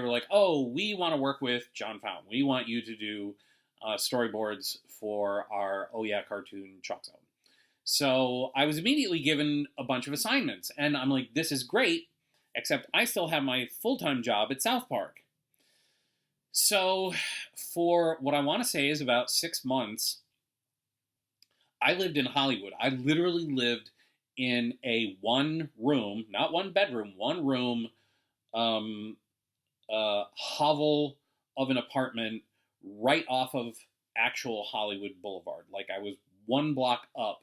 were like, oh, we want to work with John Fountain. We want you to do storyboards for our Oh Yeah cartoon Chalk Zone. So I was immediately given a bunch of assignments, and I'm like, this is great, except I still have my full-time job at South Park. So for what I want to say is about 6 months, I lived in Hollywood. I literally lived in a one room, not one bedroom, one room um, hovel of an apartment right off of actual Hollywood Boulevard. Like I was one block up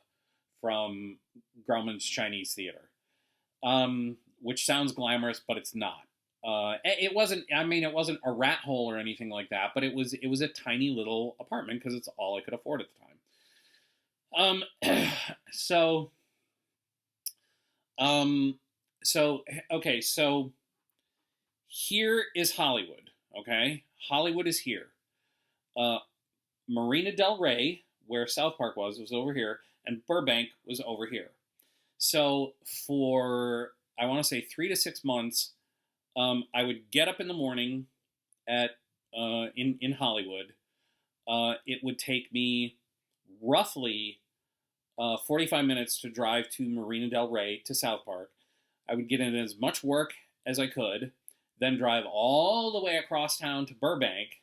from Grauman's Chinese Theater, which sounds glamorous, but it's not. It wasn't. I mean, it wasn't a rat hole or anything like that, but it was a tiny little apartment because it's all I could afford at the time. So, um, okay, so here is Hollywood. Okay, Hollywood is here. Uh, Marina Del Rey, where South Park was over here, and Burbank was over here. So for I want to say 3 to 6 months, I would get up in the morning at in Hollywood. It would take me roughly 45 minutes to drive to Marina Del Rey to South Park. I would get in as much work as I could, then drive all the way across town to Burbank,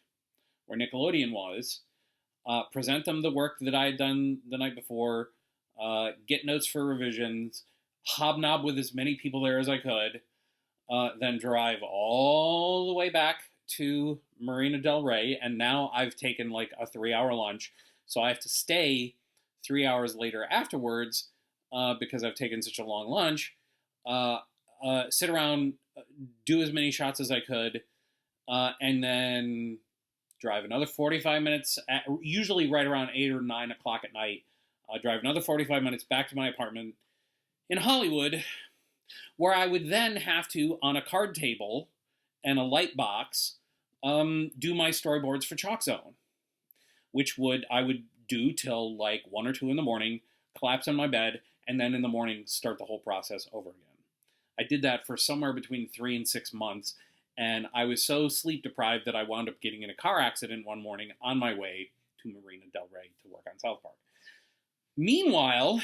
where Nickelodeon was, present them the work that I had done the night before, get notes for revisions, hobnob with as many people there as I could, then drive all the way back to Marina Del Rey, and now I've taken like a 3-hour lunch, so I have to stay 3 hours later afterwards because I've taken such a long lunch, sit around, do as many shots as I could, and then drive another 45 minutes, usually right around 8 or 9 o'clock at night, drive another 45 minutes back to my apartment in Hollywood, where I would then have to, on a card table and a light box, do my storyboards for Chalk Zone, which I would do till like 1 or 2 in the morning, collapse on my bed, and then in the morning start the whole process over again. I did that for somewhere between 3 and 6 months, and I was so sleep deprived that I wound up getting in a car accident one morning on my way to Marina Del Rey to work on South Park. Meanwhile,